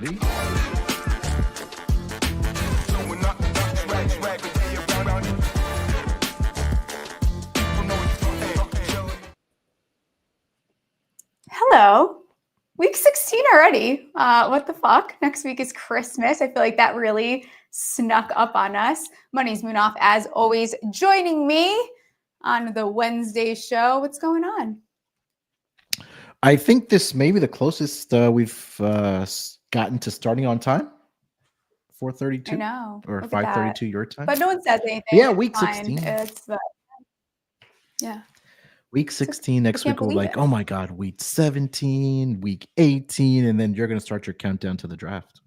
ready? Hello. Week 16 already. What the fuck? Next week is Christmas. I feel like that really snuck up on us. My name's Munaf, as always, joining me on the Wednesday show. What's going on? I think this may be the closest we've gotten to starting on time. 4:32. I know. Or Look at 5:32 that. your time. But no one says anything. Yeah, It's week fine. 16. Yeah. Week 16 next week. We're like, oh my God, week 17, week 18, and then you're going to start your countdown to the draft.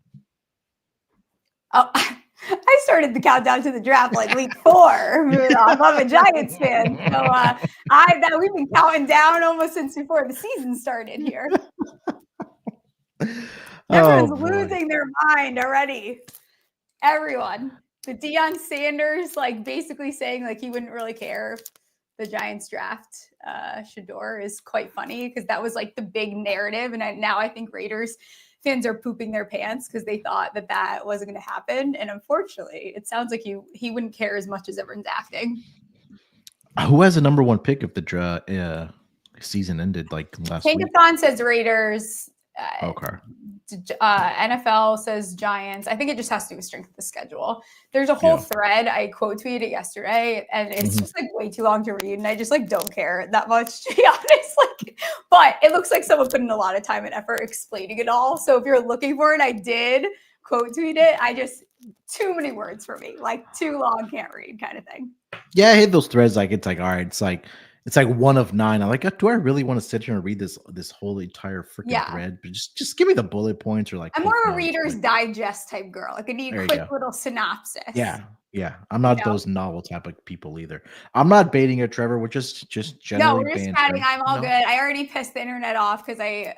Oh, I started the countdown to the draft like week 4. I'm a Giants fan. So we've been counting down almost since before the season started here. Everyone's losing their mind already. Everyone. The Deion Sanders, basically saying he wouldn't really care if the Giants draft Shador is quite funny because that was the big narrative. And now I think Raiders fans are pooping their pants because they thought that wasn't going to happen. And unfortunately, it sounds like he wouldn't care as much as everyone's acting. Who has the number 1 pick if the season ended last week? Tankathon says Raiders. Okay. NFL says Giants. I think it just has to do with strength of the schedule. There's a whole thread. I quote tweeted it yesterday, and it's just way too long to read, and I just don't care that much, to be honest. But it looks like someone put in a lot of time and effort explaining it all. So if you're looking for it, I did quote tweet it. I just too many words for me, too long, can't read kind of thing. Yeah, I hate those threads. All right, it's like 1 of 9. I'm like, do I really want to sit here and read this whole entire freaking thread? But just give me the bullet points or I'm more of a Reader's Digest type girl. I need a quick little synopsis. Yeah. I'm not those novel type of people either. I'm not baiting it, Trevor. We're just generally we're just chatting. I'm all good. I already pissed the internet off because I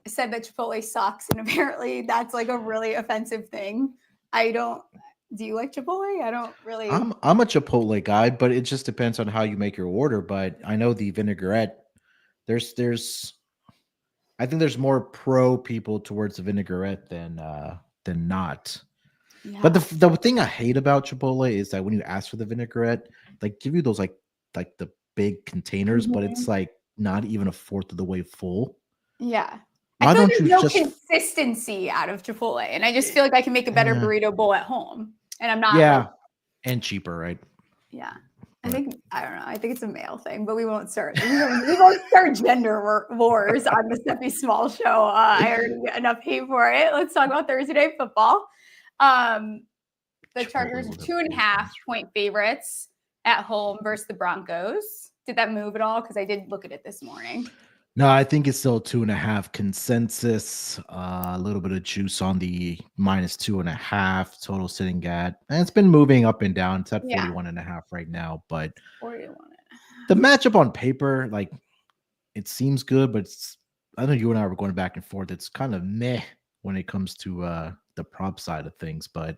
said that Chipotle sucks, and apparently that's a really offensive thing. Do you like Chipotle? I don't really. I'm a Chipotle guy, but it just depends on how you make your order. But I know the vinaigrette. I think there's more pro people towards the vinaigrette than not. Yeah. But the thing I hate about Chipotle is that when you ask for the vinaigrette, they give you those like the big containers, but it's not even a fourth of the way full. Yeah. I feel there's no consistency out of Chipotle, and I just feel like I can make a better burrito bowl at home, and I'm not. Yeah, and cheaper, right? Yeah, I don't know. I think it's a male thing, but we won't start. We won't start gender wars on the Stephie Smalls show. I already get enough hate for it. Let's talk about Thursday Night Football. The Chargers are 2.5-point favorites at home versus the Broncos. Did that move at all? Because I did look at it this morning. No, I think it's still 2.5 consensus. A little bit of juice on the -2.5 total sitting at. And it's been moving up and down. It's at 41.5 right now. But 41. The matchup on paper, it seems good, but I know you and I were going back and forth. It's kind of meh when it comes to the prop side of things. But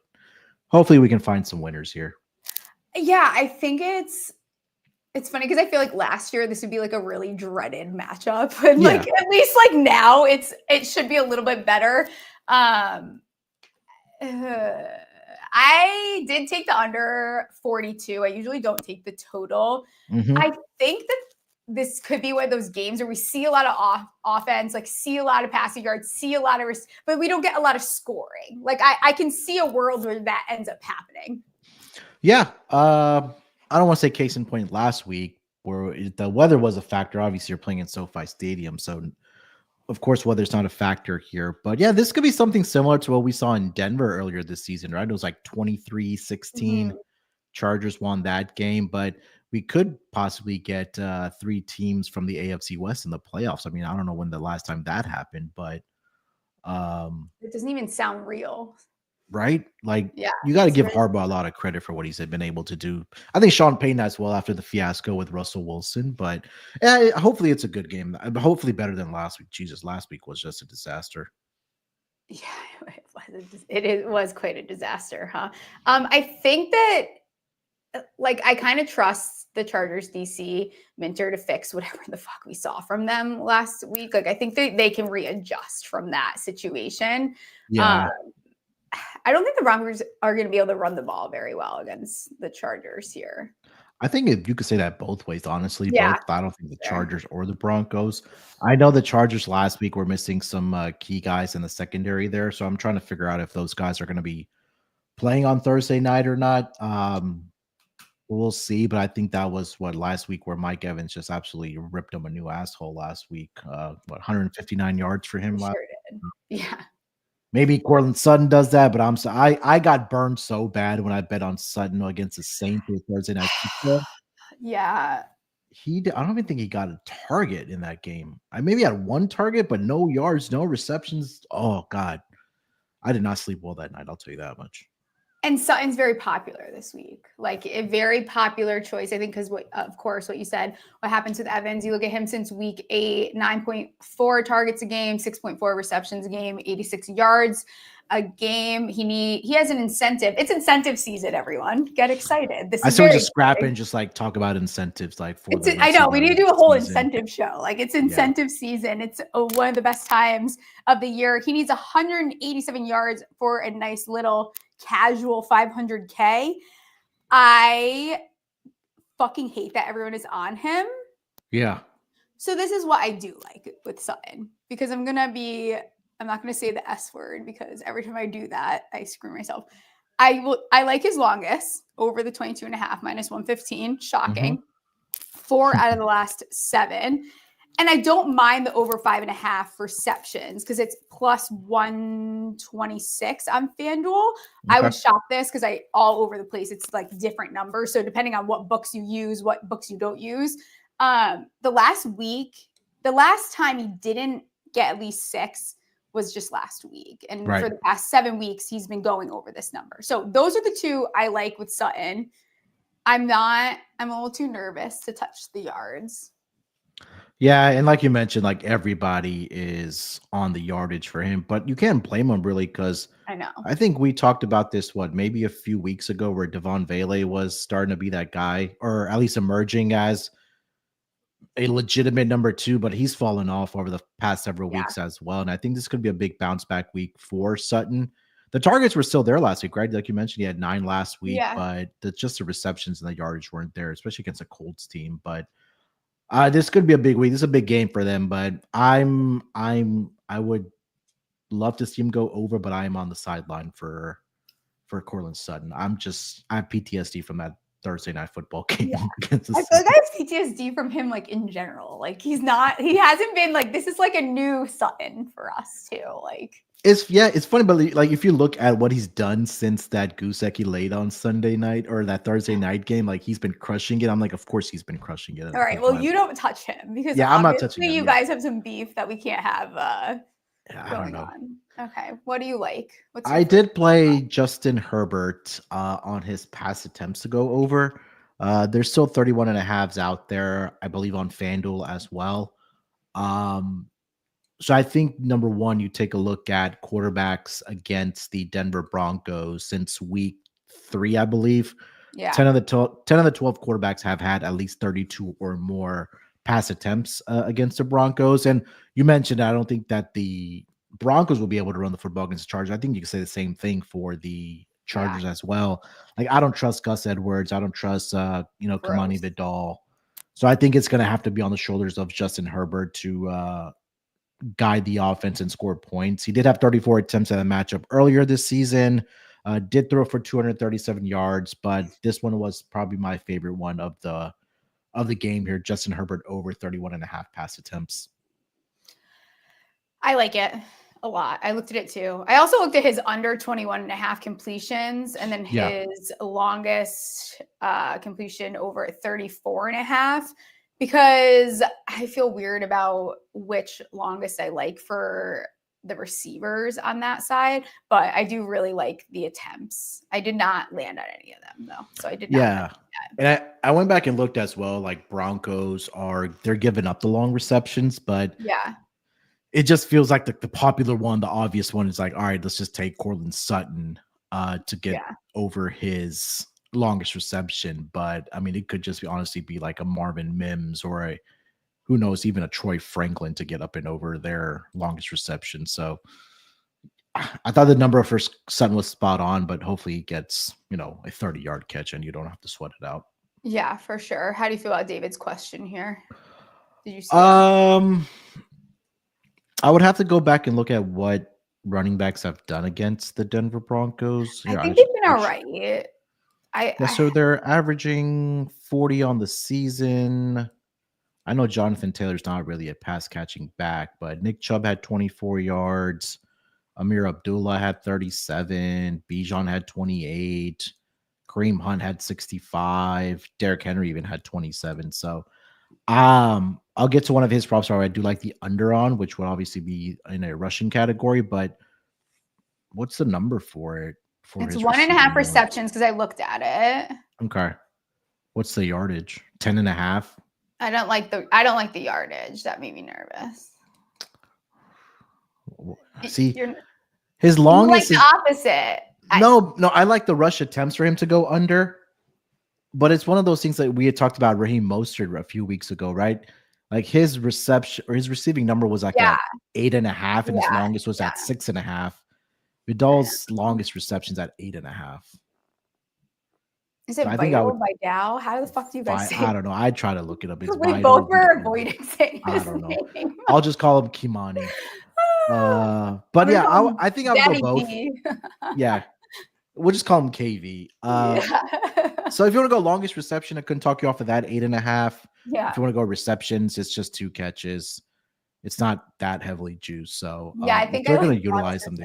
hopefully we can find some winners here. Yeah, I think it's funny because I feel like last year this would be a really dreaded matchup, and at least now it should be a little bit better. I did take the under 42. I usually don't take the total. I think that this could be one of those games where we see a lot of offense, see a lot of passing yards, see a lot of but we don't get a lot of scoring. I can see a world where that ends up happening. Yeah. I don't want to say case in point last week where the weather was a factor. Obviously, you're playing in SoFi Stadium. So, of course, weather's not a factor here. But, yeah, this could be something similar to what we saw in Denver earlier this season, right? It was 23-16. Chargers won that game. But we could possibly get 3 teams from the AFC West in the playoffs. I mean, I don't know when the last time that happened, but it doesn't even sound real. Right? You got to give Harbaugh a lot of credit for what he's been able to do. I think Sean Payton as well after the fiasco with Russell Wilson, but hopefully it's a good game. Hopefully better than last week. Jesus, last week was just a disaster. Yeah, it was quite a disaster, huh? I think that like I kind of trust the Chargers DC Minter to fix whatever the fuck we saw from them last week. Like I think they can readjust from that situation. Yeah. I don't think the Broncos are going to be able to run the ball very well against the Chargers here. I think you could say that both ways, honestly. Yeah, Both. I don't think the Chargers or the Broncos. I know the Chargers last week were missing some key guys in the secondary there, so I'm trying to figure out if those guys are going to be playing on Thursday night or not. We'll see, but I think that was what last week where Mike Evans just absolutely ripped him a new asshole last week. 159 yards for him last. Sure did. Yeah. Maybe Cortland Sutton does that, but I got burned so bad when I bet on Sutton against the Saints for Thursday night football. Yeah. I don't even think he got a target in that game. I maybe had one target, but no yards, no receptions. Oh God, I did not sleep well that night. I'll tell you that much. And Sutton's very popular this week, like a very popular choice, I think, because of course, what you said, what happens with Evans, you look at him since week 8, 9.4 targets a game, 6.4 receptions a game, 86 yards a game. He has an incentive. It's incentive season, everyone. Get excited. This I is still very just scrap and just like talk about incentives like for the I know we need to do a whole season. incentive show. Like it's incentive season. It's one of the best times of the year. He needs 187 yards for a nice little casual 500K. I fucking hate that everyone is on him. Yeah. So this is what I do like with Sutton, because I'm not going to say the S word, because every time I do that, I screw myself. I like his longest over the 22.5 minus 115. Shocking. Mm-hmm. 4 out of the last 7. And I don't mind the over 5.5 receptions because it's plus 126 on FanDuel. Okay. I would shop this because all over the place. It's like different numbers. So depending on what books you use, what books you don't use. The last time he didn't get at least 6 was just last week. And for the past 7 weeks, he's been going over this number. So those are the two I like with Sutton. I'm a little too nervous to touch the yards. Yeah, and like you mentioned, like everybody is on the yardage for him, but you can't blame him really because I think we talked about this, maybe a few weeks ago where Devon Vele was starting to be that guy, or at least emerging as a legitimate number 2, but he's fallen off over the past several weeks as well. And I think this could be a big bounce back week for Sutton. The targets were still there last week, right? Like you mentioned, he had 9 last week, but just the receptions and the yardage weren't there, especially against a Colts team. But this could be a big week. This is a big game for them, but I would love to see him go over, but I am on the sideline for Cortland Sutton. I have PTSD from that Thursday night football game. Yeah. I feel like I have PTSD from him, like in general. Like he hasn't been like, this is like a new Sutton for us too. Like it's funny, but like if you look at what he's done since that goose egg he laid on Sunday night or that Thursday night game, like he's been crushing it. I'm like, of course he's been crushing it. All right, well, you don't touch him because I'm not touching him. You guys have some beef that we can't have I don't know. On. Okay, what do you like? I did play Justin Herbert on his pass attempts to go over. There's still 31.5s out there, I believe, on FanDuel as well. So I think number 1, you take a look at quarterbacks against the Denver Broncos since week 3, I believe. Yeah. 10 of the 12 quarterbacks have had at least 32 or more pass attempts against the Broncos. And you mentioned, I don't think that the Broncos will be able to run the football against the Chargers. I think you can say the same thing for the Chargers as well. Like, I don't trust Gus Edwards. I don't trust, Kamani Vidal. So I think it's going to have to be on the shoulders of Justin Herbert to guide the offense and score points. He did have 34 attempts at a matchup earlier this season. Did throw for 237 yards, but this one was probably my favorite one of the game here. Justin Herbert over 31.5 pass attempts. I like it a lot. I looked at it too. I also looked at his under 21.5 completions and then his longest completion over 34.5. Because I feel weird about which longest I like for the receivers on that side, but I do really like the attempts. I did not land on any of them though, so I did not. Yeah, and I went back and looked as well. Like Broncos they're giving up the long receptions, but it just feels like the popular one, the obvious one is like, all right, let's just take Cortland Sutton to get over his longest reception, but I mean, it could just honestly be like a Marvin Mims or who knows, even a Troy Franklin to get up and over their longest reception. So I thought the number for Sutton was spot on, but hopefully he gets, a 30-yard catch and you don't have to sweat it out. Yeah, for sure. How do you feel about David's question here? Did you see it? I would have to go back and look at what running backs have done against the Denver Broncos. I think they've been all right. So they're averaging 40 on the season. I know Jonathan Taylor's not really a pass catching back, but Nick Chubb had 24 yards. Amir Abdullah had 37. Bijan had 28. Kareem Hunt had 65. Derrick Henry even had 27. So I'll get to one of his props where I do like the under on, which would obviously be in a rushing category, but what's the number for it? It's 1.5 receptions because I looked at it. Okay. What's the yardage? 10.5. I don't like the yardage. That made me nervous. See, his longest you like the opposite. No, I like the rush attempts for him to go under. But it's one of those things that we had talked about Raheem Mostert a few weeks ago, right? Like his reception or his receiving number was like at 8.5, and his longest was at 6.5. Vidal's longest receptions at 8.5. Is it Vital by Dow? How the fuck do you guys say? I don't know. I try to look it up. It's we both were avoiding saying I don't know. I'll just call him Kimani. But yeah, I think I would go both. Yeah. We'll just call him KV. So if you want to go longest reception, I couldn't talk you off of that 8.5. Yeah. If you want to go receptions, it's just 2 catches. It's not that heavily juiced. So I think they're going to utilize them.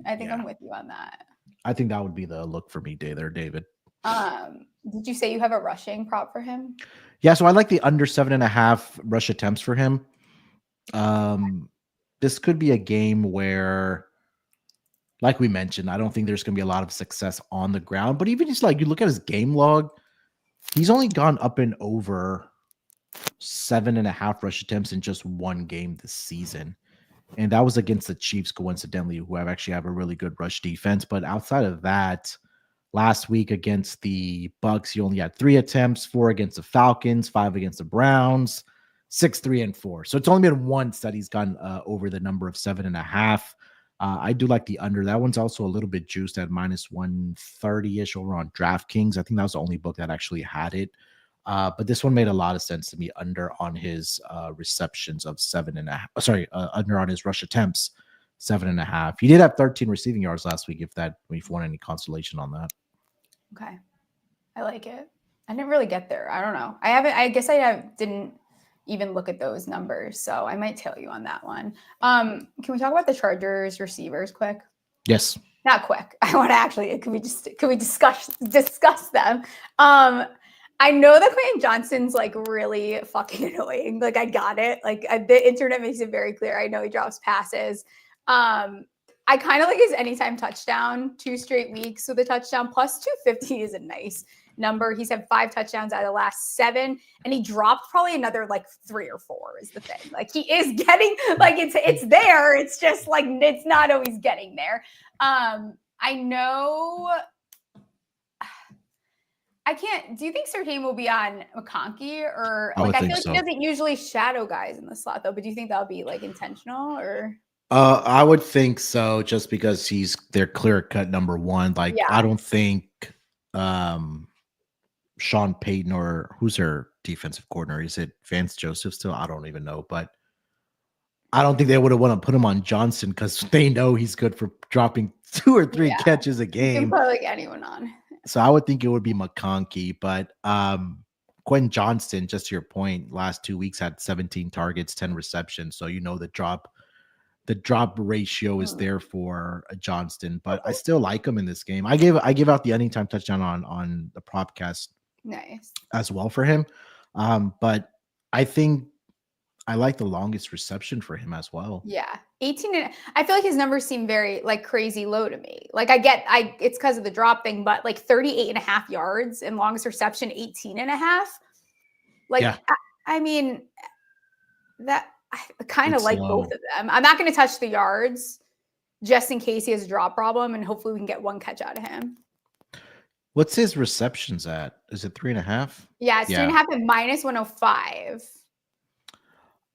I think I'm with you on that. I think that would be the look for me there, David. Did you say you have a rushing prop for him? Yeah, so I like the under 7.5 rush attempts for him. This could be a game where, like we mentioned, I don't think there's going to be a lot of success on the ground. But even just like you look at his game log, he's only gone up and over 7.5 rush attempts in just one game this season. And that was against the Chiefs, coincidentally, who actually have a really good rush defense. But outside of that, last week against the Bucks, he only had 3 attempts, 4 against the Falcons, 5 against the Browns, 6, 3, and 4. So it's only been once that he's gone over the number of 7.5. I do like the under. That one's also a little bit juiced at minus 130-ish over on DraftKings. I think that was the only book that actually had it. But this one made a lot of sense to me, under on his receptions of 7.5. Under on his rush attempts, 7.5. He did have 13 receiving yards last week, if you want any consolation on that. Okay. I like it. I didn't really get there. I don't know. I guess I didn't even look at those numbers. So I might tell you on that one. Can we talk about the Chargers receivers quick? Yes. Not quick. I want to actually, can we discuss them? I know that Quentin Johnston's like really fucking annoying. Like I got it. Like the internet makes it very clear. I know he drops passes. I kind of like his anytime touchdown, 2 straight weeks with a touchdown. Plus 250 is a nice number. He's had 5 touchdowns out of the last 7, and he dropped probably another like 3 or 4 is the thing. Like he is getting, like it's there. It's just like it's not always getting there. I know. I can't. Do you think Surtain will be on McConkey or like? I feel like he doesn't usually shadow guys in the slot though. But do you think that'll be like intentional or? I would think so, just because he's their clear-cut number 1. Like I don't think Sean Payton or who's their defensive coordinator? Is it Vance Joseph still? I don't even know, but I don't think they would have want to put him on Johnston because they know he's good for dropping 2 or 3 catches a game. You can put like anyone on. So I would think it would be McConkey, but Quentin Johnston, just to your point, last 2 weeks had 17 targets, 10 receptions. So the drop ratio is there for Johnston, but I still like him in this game. I give out the anytime touchdown on the propcast, nice as well for him. But I think I like the longest reception for him as well. Yeah. 18. And I feel like his numbers seem very like crazy low to me. Like it's because of the drop thing, but like 38.5 yards and longest reception 18.5. Like, yeah. I mean, that I kind of like both of them. I'm not going to touch the yards just in case he has a drop problem, and hopefully we can get 1 catch out of him. What's his receptions at? Is it 3.5? Yeah, it's 3.5 and minus 105.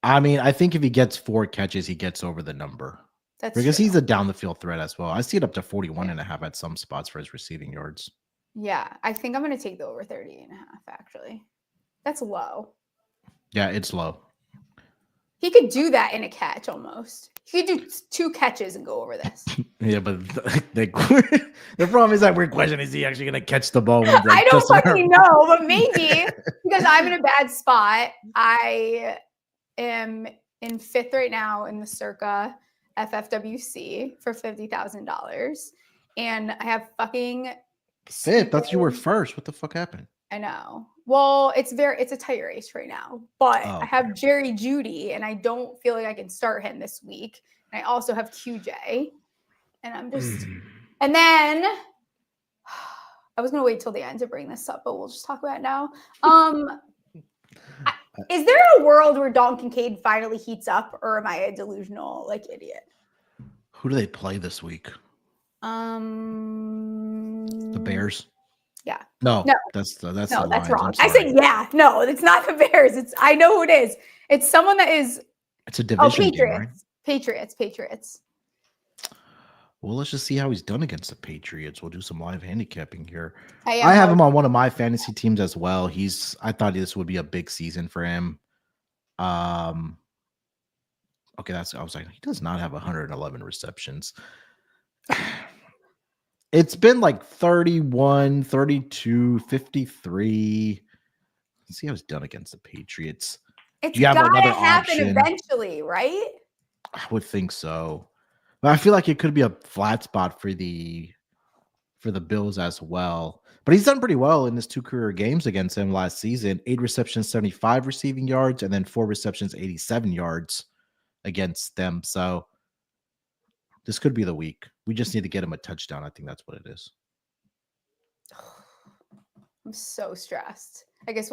I mean, I think if he gets 4 catches, he gets over the number. That's because true. he's a down the field threat as well. I see it up to 41.5 at some spots for his receiving yards. Yeah, I think I'm going to take the over 30.5, actually. That's low. Yeah, it's low. He could do that in a catch almost. He could do 2 catches and go over this. Yeah, but the problem is that weird question: is he actually going to catch the ball? When, I don't fucking know, but maybe because I'm in a bad spot. I am in 5th right now in the Circa FFWC for $50,000, and I have fucking 5th. That's you were first. What the fuck happened? I know. Well, it's a tight race right now, but I have Jerry Jeudy, and I don't feel like I can start him this week. And I also have QJ, and I'm just, and then I was gonna wait till the end to bring this up, but we'll just talk about it now. Is there a world where Don Kincaid finally heats up, or am I a delusional idiot? Who do they play this week? The Bears. Yeah. No, that's Lions. That's wrong. I said yeah. No, it's not the Bears. I know who it is. It's someone that is. It's a division Patriots. game, right? Patriots. Well, let's just see how he's done against the Patriots. We'll do some live handicapping here. I have him on one of my fantasy teams as well. I thought this would be a big season for him. Okay, I was like, he does not have 111 receptions. It's been like 31, 32, 53. Let's see how he's done against the Patriots. It's got to happen eventually, right? I would think so. But I feel like it could be a flat spot for the Bills as well. But he's done pretty well in his 2 career games against him last season. 8 receptions, 75 receiving yards, and then 4 receptions, 87 yards against them. So this could be the week. We just need to get him a touchdown. I think that's what it is. I'm so stressed. I guess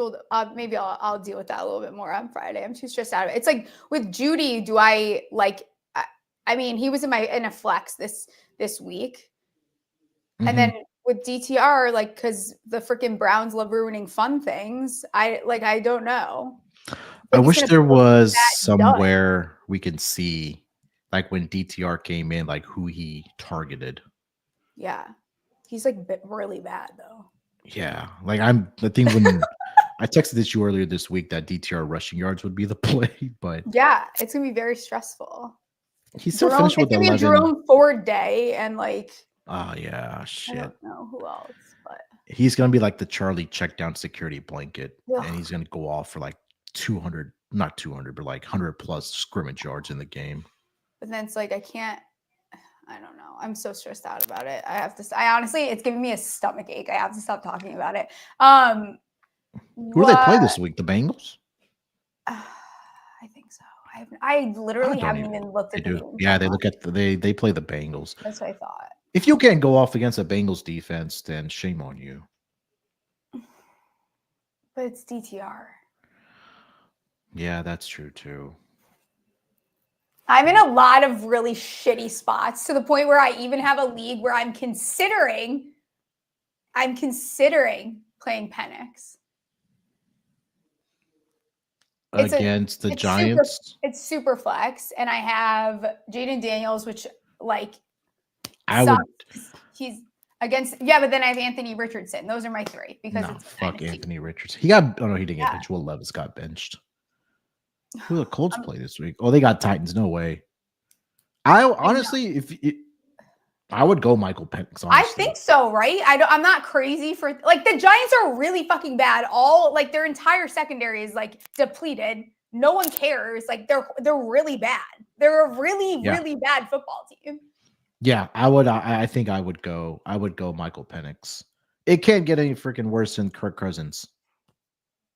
maybe I'll deal with that a little bit more on Friday. I'm too stressed out of it. It's like with Jeudy, do I like? I mean, he was in a flex this week, and then with DTR, because the freaking Browns love ruining fun things. I don't know. I wish there was somewhere we can see, when DTR came in, who he targeted. Yeah, he's really bad though. Yeah, I think when I texted this you earlier this week that DTR rushing yards would be the play, but yeah, it's gonna be very stressful. He's still finished with 11. It's gonna be a Jerome Ford day, and oh yeah, shit. I don't know who else, but he's gonna be like the Charlie check down security blanket, and he's gonna go off for 200, not 200, but 100 plus scrimmage yards in the game. But then it's I don't know. I'm so stressed out about it. I honestly, it's giving me a stomach ache. I have to stop talking about it. Who do they play this week? The Bengals? I think so. I literally haven't even looked at the game. Yeah, they play the Bengals. That's what I thought. If you can't go off against a Bengals defense, then shame on you. But it's DTR. Yeah, that's true too. I'm in a lot of really shitty spots to the point where I even have a league where I'm considering playing Penix. Against the Giants? It's super flex. And I have Jaden Daniels, which he's against, but then I have Anthony Richardson. Those are my 3 because fuck Anthony Richardson. He didn't get benched. Will Levis got benched. Who the Colts play this week? Oh, they got Titans. No way. I would go Michael Penix. Honestly. I think so, right? I'm not crazy for the Giants are really fucking bad. All their entire secondary is depleted. No one cares. They're really bad. They're a really really bad football team. Yeah, I would. I think I would go. Michael Penix. It can't get any freaking worse than Kirk Cousins.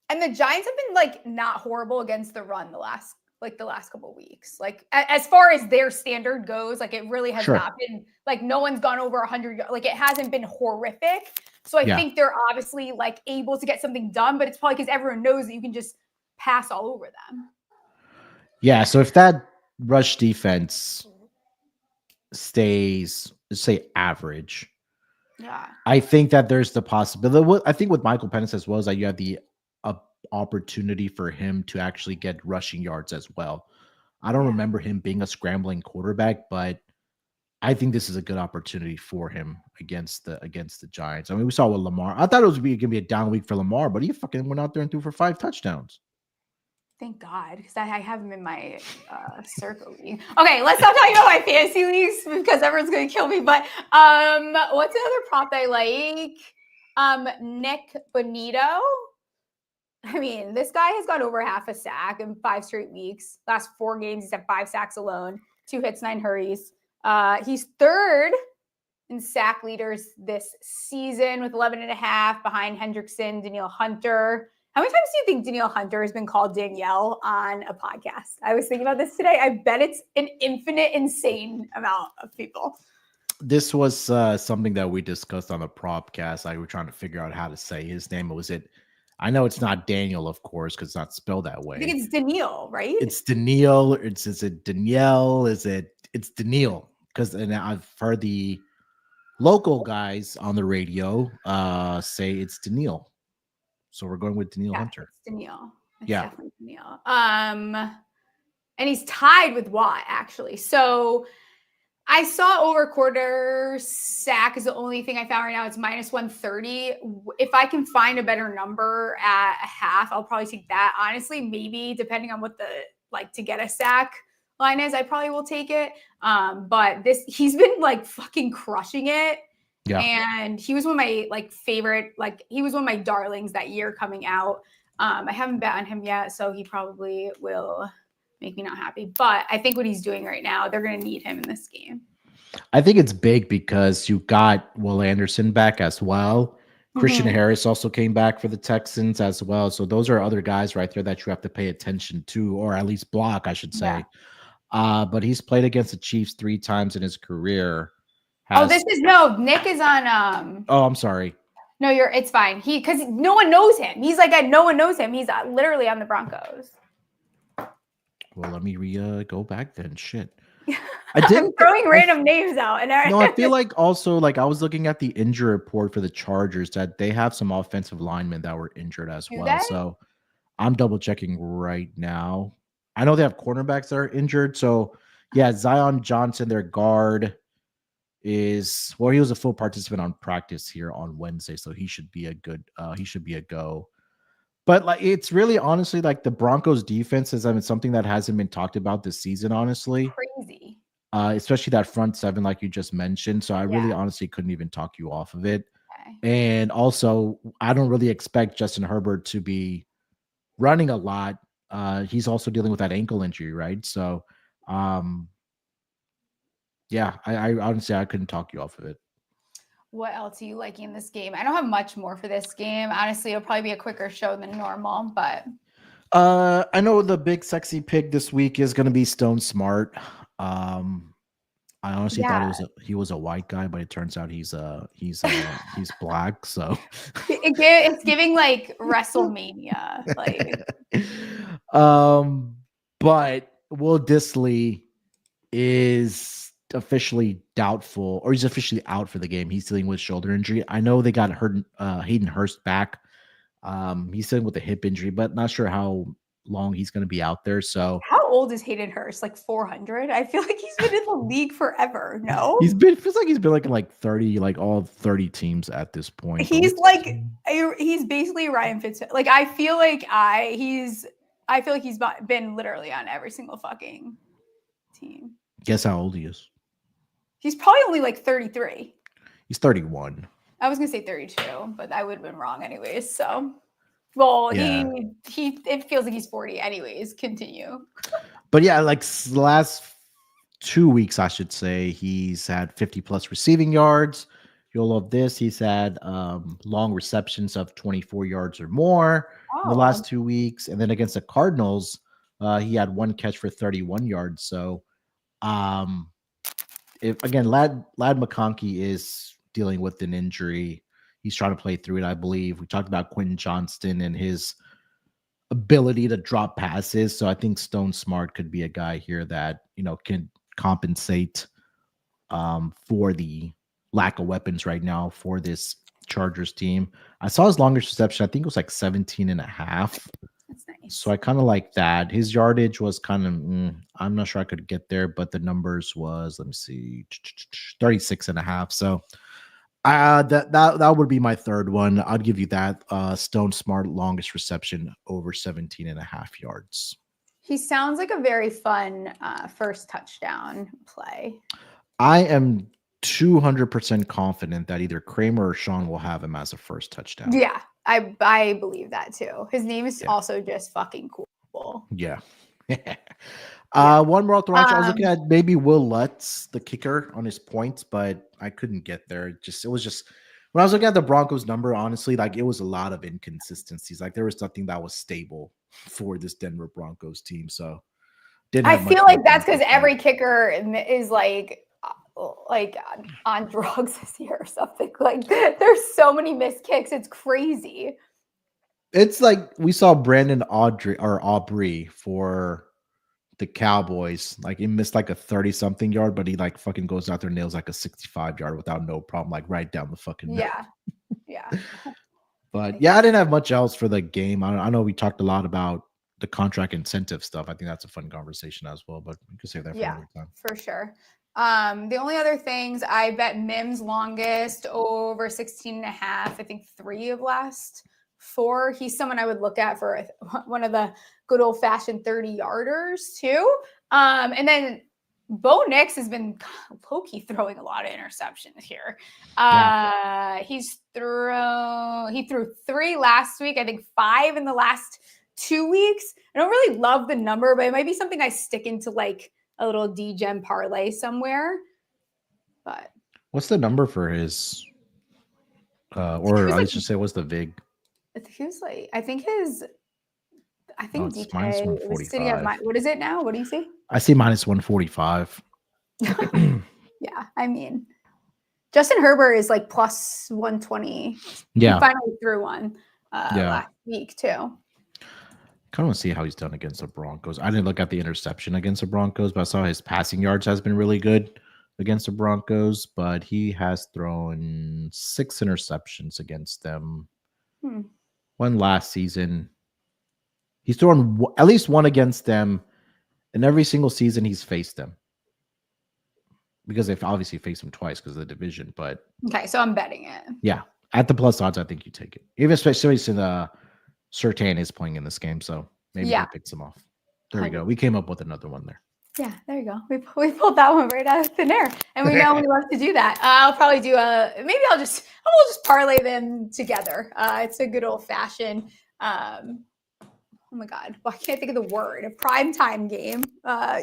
And the Giants have been not horrible against the run the last couple of weeks. As far as their standard goes, it really has not been no one's gone over 100. It hasn't been horrific. So I think they're obviously able to get something done, but it's probably because everyone knows that you can just pass all over them. Yeah. So if that rush defense stays, say, average, Yeah. I think that there's the possibility. I think with Michael Penix as well is that you have the opportunity for him to actually get rushing yards as well. I don't Yeah. remember him being a scrambling quarterback, but I think this is a good opportunity for him against the Giants. I mean, we saw with Lamar. I thought it was going to be a down week for Lamar, but he fucking went out there and threw for 5 touchdowns. Thank God, because I have him in my circle league. Okay, let's not talk about my fantasy leagues because everyone's gonna kill me. But what's another prop that I like? Nick Bonito. I mean, this guy has got over half a sack in 5 straight weeks. Last 4 games, he's had 5 sacks alone, 2 hits, 9 hurries. He's third in sack leaders this season with 11.5 behind Hendrickson, Danielle Hunter. How many times do you think Danielle Hunter has been called Danielle on a podcast? I was thinking about this today. I bet it's an infinite, insane amount of people. This was something that we discussed on the propcast. I were trying to figure out how to say his name. I know it's not Daniel, of course, because it's not spelled that way. I think it's Danielle, right? It's Danielle. Is it Danielle? It's Danielle? Because I've heard the local guys on the radio say it's Danielle. So we're going with Danielle Hunter. It's Danielle. It's yeah, definitely Danielle. And he's tied with Watt actually. So I saw over quarter sack is the only thing I found right now. It's minus 130. If I can find a better number at a half, I'll probably take that. Honestly, maybe depending on what the to get a sack line is, I probably will take it. But he's been fucking crushing it. Yeah. And he was one of my favorite, he was one of my darlings that year coming out. I haven't bet on him yet, so he probably will make me not happy. But I think what he's doing right now, they're going to need him in this game. I think it's big because you got Will Anderson back as well. Christian Harris also came back for the Texans as well. So those are other guys right there that you have to pay attention to, or at least block, I should say. Yeah. But he's played against the Chiefs 3 times in his career. Nick is on. Oh, I'm sorry. No, it's fine. Because no one knows him. He's no one knows him. He's literally on the Broncos. Well, let me go back then. Shit. I'm throwing random names out. No, I feel like also I was looking at the injury report for the Chargers that they have some offensive linemen that were injured as well. So I'm double checking right now. I know they have cornerbacks that are injured. So yeah, Zion Johnson, their guard, he was a full participant on practice here on Wednesday, so he should be a go. But it's really honestly the Broncos defense is something that hasn't been talked about this season, honestly. Crazy. Especially that front 7 like you just mentioned. So I really honestly couldn't even talk you off of it. Okay. And also I don't really expect Justin Herbert to be running a lot. He's also dealing with that ankle injury, right? So yeah, I honestly I couldn't talk you off of it. What else are you liking in this game? I don't have much more for this game. Honestly, it'll probably be a quicker show than normal, but I know the big sexy pick this week is going to be Stone Smart. I honestly thought he was a white guy, but it turns out he's black. So it's giving WrestleMania, But Will Dissly is officially doubtful, or he's officially out for the game. He's dealing with shoulder injury. I know they got Hayden Hurst back. He's dealing with a hip injury, but not sure how long he's going to be out there. So how old is Hayden Hurst? 400? I feel like he's been in the league forever. No, feels like he's been in 30, all 30 teams at this point. He's he's basically Ryan Fitzpatrick. I feel like he's been literally on every single fucking team. Guess how old he is? He's probably only 33. He's 31. I was gonna say 32, but I would have been wrong anyways. So, well, yeah. It feels like he's 40 anyways. Continue. But yeah, the last 2 weeks, I should say, he's had 50 plus receiving yards. You'll love this. He's had long receptions of 24 yards or more in the last 2 weeks, and then against the Cardinals, he had 1 catch for 31 yards. So. If again, Ladd McConkey is dealing with an injury. He's trying to play through it, I believe. We talked about Quentin Johnston and his ability to drop passes. So I think Stone Smart could be a guy here that, can compensate for the lack of weapons right now for this Chargers team. I saw his longest reception. I think it was like 17 and a half. That's nice. So I kind of like that. His yardage was kind of, I'm not sure I could get there, but the numbers was, let me see, 36 and a half. So that would be my third one. I'd give you that. Stone Smart, longest reception, over 17 and a half yards. He sounds like a very fun first touchdown play. I am 200% confident that either Kramer or Sean will have him as a first touchdown. Yeah, I believe that too. His name is also just fucking cool. Yeah. One more to watch. I was looking at maybe Will Lutz, the kicker, on his points, but I couldn't get there. It was just when I was looking at the Broncos number, honestly, like it was a lot of inconsistencies. Like there was nothing that was stable for this Denver Broncos team. So I feel like that's because every kicker is like on drugs this year or something. Like there's so many missed kicks. It's crazy. It's like we saw Brandon Aubrey for the Cowboys. Like he missed like a 30-something yard, but he like fucking goes out there and nails like a 65-yard without no problem, like right down the fucking middle. Yeah. But yeah, I didn't have much else for the game. I know we talked a lot about the contract incentive stuff. I think that's a fun conversation as well, but we could save that for another time. For sure. The only other things, I bet Mims longest over 16 and a half. I think 3 of last 4. He's someone I would look at for one of the good old fashioned 30-yarders too. And then Bo Nix has been low-key throwing a lot of interceptions here. He threw 3 last week. I think 5 in the last 2 weeks. I don't really love the number, but it might be something I stick into like a little D-Gem parlay somewhere. But what's the number for his or I should say what's the VIG? He was like, I think DK it's minus 145. What is it now? What do you see? I see minus 145. Yeah, I mean, Justin Herbert is like plus 120. Yeah. He finally threw one last week too. I kind of want to see how he's done against the Broncos. I didn't look at the interception against the Broncos, but I saw his passing yards has been really good against the Broncos, but he has thrown 6 interceptions against them. One last season. He's thrown at least one against them, and every single season he's faced them. Because they've obviously faced them twice because of the division, but... Okay, so I'm betting it. Yeah. At the plus odds, I think you take it. Even especially since Surtain is playing in this game, so maybe he picks him off. There we go. We came up with another one there. Yeah, there you go. We pulled that one right out of thin air, and we know we love to do that. I'll probably do we'll just parlay them together. It's a good old fashioned. Oh my God, well, I can't think of the word. A primetime game.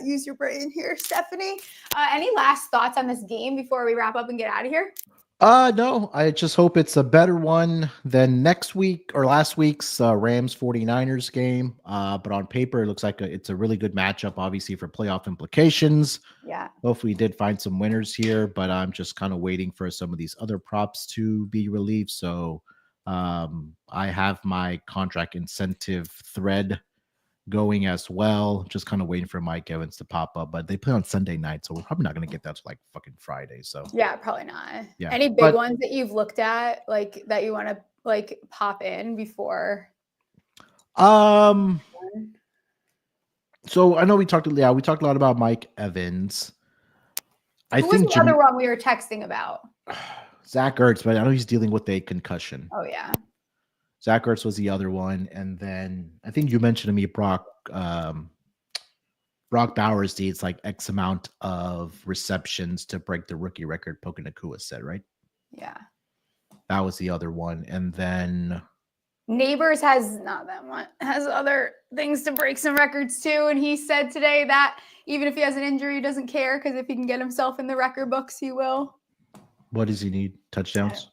Use your brain here, Stephanie. Any last thoughts on this game before we wrap up and get out of here? No, I just hope it's a better one than next week or last week's Rams 49ers game. But on paper, it looks like it's a really good matchup, obviously, for playoff implications. Yeah. Hopefully, we did find some winners here, but I'm just kind of waiting for some of these other props to be relieved. So I have my contract incentive thread going as well. Just kind of waiting for Mike Evans to pop up, but they play on Sunday night, so we're probably not going to get that to like fucking Friday. So yeah, probably not. Yeah. Any big ones that you've looked at, like that you want to like pop in before? So I know we talked a lot about Mike Evans. Who was the other one we were texting about? Zach Ertz, but I know he's dealing with a concussion. Oh yeah. Zach Ertz was the other one, and then I think you mentioned to me Brock Bowers needs like X amount of receptions to break the rookie record Puka Nacua said, right? Yeah. That was the other one. And then Neighbors has not that one, has other things to break some records too. And he said today that even if he has an injury, he doesn't care because if he can get himself in the record books, he will. What does he need? Touchdowns?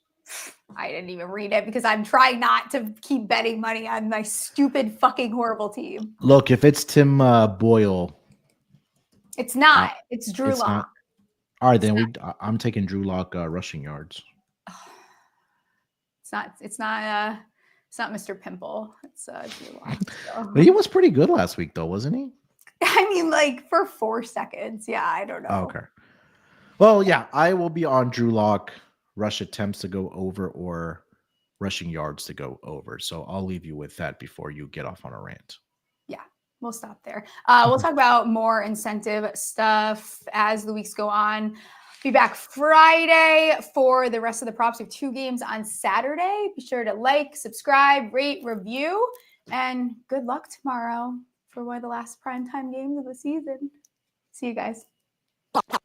I didn't even read it because I'm trying not to keep betting money on my stupid fucking horrible team. Look, if it's Tim Boyle. It's not. It's Drew Lock. Not. All right, then I'm taking Drew Lock rushing yards. It's not Mr. Pimple. It's Drew Lock. So. But he was pretty good last week though, wasn't he? I mean, like for 4 seconds. Yeah, I don't know. Oh, okay. Well, yeah, I will be on Drew Lock, rush attempts to go over or rushing yards to go over. So I'll leave you with that before you get off on a rant. Yeah, we'll stop there. We'll talk about more incentive stuff as the weeks go on. Be back Friday for the rest of the props. We have 2 games on Saturday. Be sure to like, subscribe, rate, review, and good luck tomorrow for one of the last primetime games of the season. See you guys.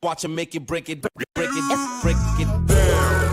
Watch him make it, break it, break it, break it down.